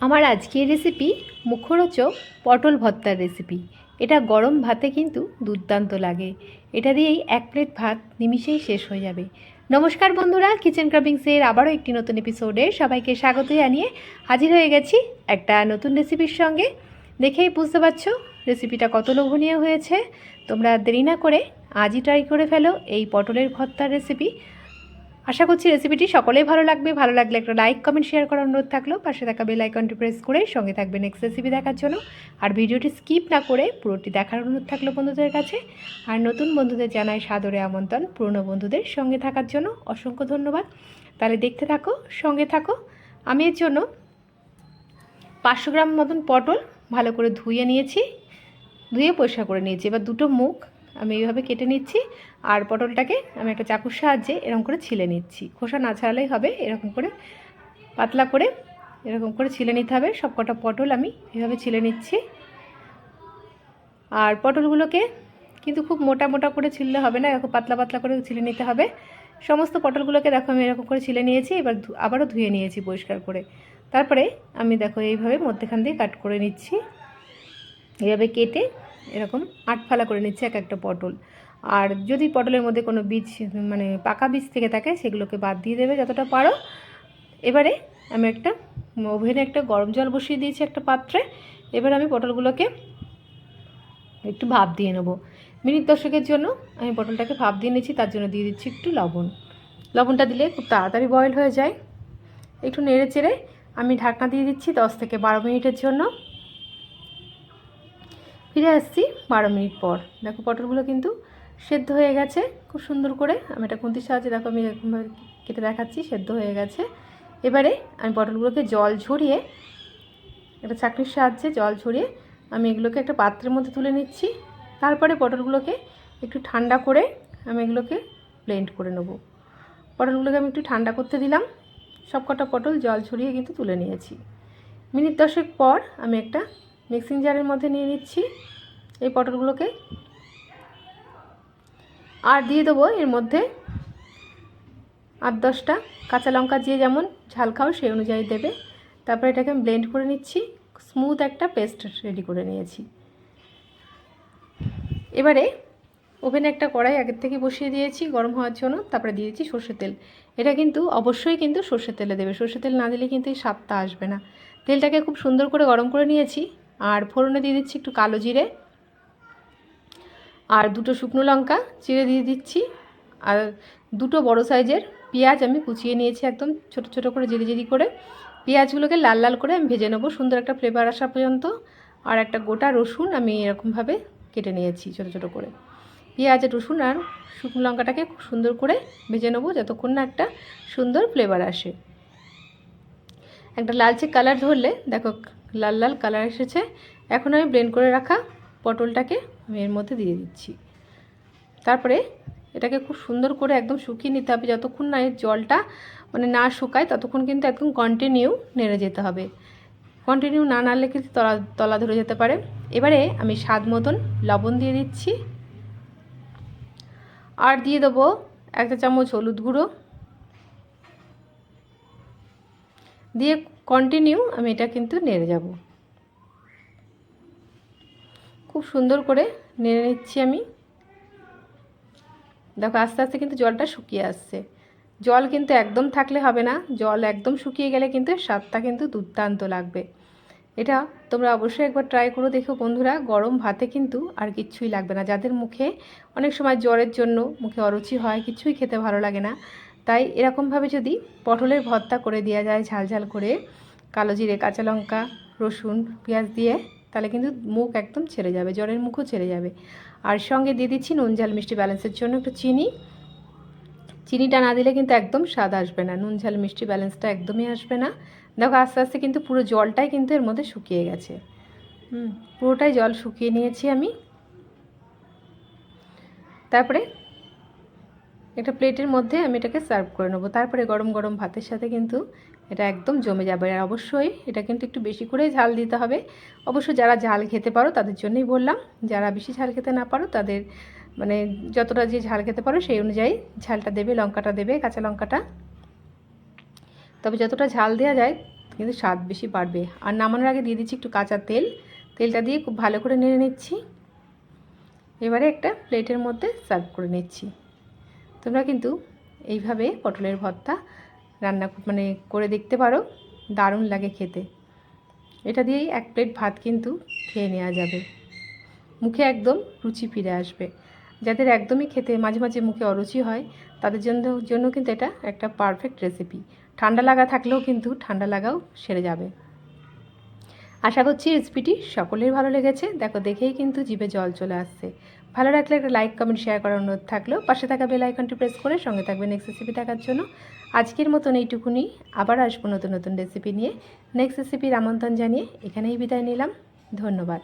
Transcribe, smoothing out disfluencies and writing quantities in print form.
আমার আজকের রেসিপি মুখরোচক পটল ভর্তার রেসিপি। এটা গরম ভাতে কিন্তু দুর্দান্ত লাগে। এটা দিয়েই এক প্লেট ভাত নিমিষেই শেষ হয়ে যাবে। নমস্কার বন্ধুরা, কিচেন ক্রাভিংসের আবারও একটি নতুন এপিসোডে সবাইকে স্বাগত জানিয়ে হাজির হয়ে গেছি একটা নতুন রেসিপির সঙ্গে। দেখেই বুঝতে পারছো রেসিপিটা কত লোভনীয় হয়েছে। তোমরা দেরি না করে আজই ট্রাই করে ফেলো এই পটলের ভর্তার রেসিপি। আশা করছি রেসিপিটি সকলেই ভালো লাগবে। ভালো লাগলে একটা লাইক কমেন্ট শেয়ার করার অনুরোধ থাকলো। পাশে থাকা বেল আইকনটি প্রেস করে সঙ্গে থাকবে নেক্সট রেসিপি দেখার জন্য। আর ভিডিওটি স্কিপ না করে পুরোটি দেখার অনুরোধ থাকলো বন্ধুদের কাছে। আর নতুন বন্ধুদের জানাই সাদরে আমন্ত্রণ, পুরনো বন্ধুদের সঙ্গে থাকার জন্য অসংখ্য ধন্যবাদ। তাহলে দেখতে থাকো, সঙ্গে থাকো। আমি এর জন্য 500 গ্রাম মতন পটল ভালো করে ধুয়ে নিয়েছি, ধুয়ে পরিষ্কার করে নিয়েছি। এবার দুটো মুখ আমি এইভাবে কেটে নিচ্ছি। আর পটলটাকে আমি একটা চাকুর সাহায্যে এরকম করে ছিলে নিচ্ছি। খোসা না ছাড়ালেই হবে, এরকম করে পাতলা করে এরকম করে ছিলে নিতে হবে। সব কটা পটল আমি এভাবে ছিলে নিচ্ছি। আর পটলগুলোকে কিন্তু খুব মোটা মোটা করে ছিললে হবে না, এরকম পাতলা পাতলা করে ছিলে নিতে হবে। সমস্ত পটলগুলোকে দেখো আমি এরকম করে ছিলে নিয়েছি। এবার আবারও ধুয়ে নিয়েছি পরিষ্কার করে। তারপরে আমি দেখো এইভাবে মধ্যেখান দিয়ে কাট করে নিচ্ছি। এইভাবে কেটে এরকম 8 ফালা করে নিচ্ছে এক একটা পটল। আর যদি পটলের মধ্যে কোনো বীজ মানে পাকা বীজ থেকে থাকে সেগুলোকে বাদ দিয়ে দেবে যতটা পারো। এবারে আমি একটা ওভেনে একটা গরম জল বসিয়ে দিয়েছি একটা পাত্রে। এবার আমি পটলগুলোকে একটু ভাপ দিয়ে নেব। মিনিট 10-এর জন্য আমি পটলটাকে ভাপ দিয়ে নিচ্ছি। তার জন্য দিয়ে দিচ্ছি একটু লবণ। লবণটা দিলে খুব তাড়াতাড়ি বয়েল হয়ে যায়। একটু নেড়ে চেড়ে আমি ঢাকনা দিয়ে দিচ্ছি 10 থেকে 12 মিনিটের জন্য। ফিরে আসছি 12 মিনিট পর। দেখো পটলগুলো কিন্তু সেদ্ধ হয়ে গেছে খুব সুন্দর করে। আমি এটা খুন্তির সাহায্যে দেখো আমি এরকমভাবে কেটে দেখাচ্ছি, সেদ্ধ হয়ে গেছে। এবারে আমি পটলগুলোকে জল ঝরিয়ে একটা চাকনির সাহায্যে জল ঝরিয়ে আমি এগুলোকে একটা পাত্রের মধ্যে তুলে নিচ্ছি। তারপরে পটলগুলোকে একটু ঠান্ডা করে আমি এগুলোকে ব্লেন্ড করে নেব। পটলগুলোকে আমি একটু ঠান্ডা করতে দিলাম। সব কটা পটল জল ঝরিয়ে কিন্তু তুলে নিয়েছি। মিনিট 10 পর আমি একটা মিক্সিং জারের মধ্যে নিয়ে নিচ্ছি এই পটলগুলোকে। আর দিয়ে দেবো এর মধ্যে 8-10টা কাঁচা লঙ্কা, যে যেমন ঝাল খাও সেই অনুযায়ী দেবে। তারপরে এটাকে আমি ব্লেন্ড করে নিচ্ছি। স্মুথ একটা পেস্ট রেডি করে নিয়েছি। এবারে ওভেনে একটা কড়াই আগের থেকে বসিয়ে দিয়েছি গরম হওয়ার জন্য। তারপরে দিয়ে দিচ্ছি সর্ষের তেল। এটা কিন্তু অবশ্যই কিন্তু সর্ষের তেলে দেবে, সর্ষের তেল না দিলে কিন্তু এই স্বাদটা আসবে না। তেলটাকে খুব সুন্দর করে গরম করে নিয়েছি। আর ফোড়নে দিয়ে দিচ্ছি একটু কালো জিরে আর 2টো শুকনো লঙ্কা চিড়ে দিয়ে দিচ্ছি। আর 2টো বড় সাইজের পেঁয়াজ আমি কুচিয়ে নিয়েছি একদম ছোট ছোট করে, জিরি জিরি করে। পেঁয়াজগুলোকে লাল লাল করে আমি ভেজে নেবো সুন্দর একটা ফ্লেভার আসা পর্যন্ত। আর একটা গোটা রসুন আমি এরকমভাবে কেটে নিয়েছি ছোট ছোট করে। পেঁয়াজ, রসুন আর শুকনো লঙ্কাটাকে খুব সুন্দর করে ভেজে নেবো যতক্ষণ না একটা সুন্দর ফ্লেভার আসে। একটা লালচে কালার ধরলে দেখো লাল লাল কালার এসেছে। এখন আমি ব্লেন্ড করে রাখা পটলটাকে আমি এর মধ্যে দিয়ে দিচ্ছি। তারপরে এটাকে খুব সুন্দর করে একদম শুকিয়ে নিতে হবে। যতক্ষণ না এর জলটা মানে না শুকায় ততক্ষণ কিন্তু একদম কন্টিনিউ নেড়ে যেতে হবে। কন্টিনিউ না নাড়লে কিন্তু তলা ধরে যেতে পারে। এবারে আমি স্বাদ মতন লবণ দিয়ে দিচ্ছি। আর দিয়ে দেবো 1 চামচ হলুদ গুঁড়ো দিয়ে কন্টিনিউ আমি এটা কিন্তু নেড়ে যাব। খুব সুন্দর করে নেড়ে নিচ্ছি আমি। দেখো আস্তে আস্তে কিন্তু জলটা শুকিয়ে আসছে। জল কিন্তু একদম থাকলে হবে না, জল একদম শুকিয়ে গেলে কিন্তু স্বাদটা কিন্তু দুর্দান্ত লাগবে। এটা তোমরা অবশ্যই একবার ট্রাই করে দেখো বন্ধুরা। গরম ভাতে কিন্তু আর কিচ্ছুই লাগবে না। যাদের মুখে অনেক সময় জ্বরের জন্য মুখে অরুচি হয়, কিছুই খেতে ভালো লাগে না, তাই এরকমভাবে যদি পটলের ভর্তা করে দেওয়া যায় ঝাল ঝাল করে কালো জিরে, কাঁচা লঙ্কা, রসুন, পেঁয়াজ দিয়ে, তাহলে কিন্তু মুখ একদম ছেড়ে যাবে, জ্বরের মুখও ছেড়ে যাবে। আর সঙ্গে দিয়ে দিচ্ছি নুন ঝাল মিষ্টি ব্যালেন্সের জন্য একটু চিনি। চিনিটা না দিলে কিন্তু একদম স্বাদ আসবে না, নুন ঝাল মিষ্টি ব্যালেন্সটা একদমই আসবে না। দেখো আস্তে আস্তে কিন্তু পুরো জলটাই কিন্তু এর মধ্যে শুকিয়ে গেছে। পুরোটাই জল শুকিয়ে নিয়েছি আমি। তারপরে একটা প্লেটের মধ্যে আমি এটাকে সার্ভ করে নেবো। তারপরে গরম গরম ভাতের সাথে কিন্তু এটা একদম জমে যাবে। আর অবশ্যই এটা কিন্তু একটু বেশি করেই ঝাল দিতে হবে। অবশ্য যারা ঝাল খেতে পারো তাদের জন্যই বললাম। যারা বেশি ঝাল খেতে না পারো তাদের মানে যতটা যে ঝাল খেতে পারো সেই অনুযায়ী ঝালটা দেবে, লঙ্কাটা দেবে, কাঁচা লঙ্কাটা। তবে যতটা ঝাল দেওয়া যায় কিন্তু স্বাদ বেশি বাড়বে। আর নামানোর আগে দিয়ে দিচ্ছি একটু কাঁচা তেল। তেলটা দিয়ে খুব ভালো করে নেড়ে নিচ্ছি। এবারে একটা প্লেটের মধ্যে সার্ভ করে নিচ্ছি। তোমরা কিন্তু এইভাবে পটলের ভর্তা রান্না করে দেখতে পারো, দারুণ লাগে খেতে। এটা দিয়েই এক প্লেট ভাত কিন্তু খেয়ে নেওয়া যাবে, মুখে একদম রুচি ফিরে আসবে। যাদের একদমই খেতে মাঝে মাঝে মুখে অরুচি হয় তাদের জন্য কিন্তু এটা একটা পারফেক্ট রেসিপি। ঠান্ডা লাগা থাকলেও কিন্তু ঠান্ডা লাগাও সেরে যাবে। আশা করছি রেসিপিটি সকলের ভালো লেগেছে। দেখো দেখেই কিন্তু জিভে জল চলে আসছে। ভালো লাগলে একটা লাইক কমেন্ট শেয়ার করার অনুরোধ থাকলেও পাশে থাকা বেল আইকনটি প্রেস করে সঙ্গে থাকবে নেক্সট রেসিপি দেখার জন্য। আজকের মতন এইটুকুনি, আবার আসবো নতুন নতুন রেসিপি নিয়ে। নেক্সট রেসিপির আমন্ত্রণ জানিয়ে এখানেই বিদায় নিলাম। ধন্যবাদ।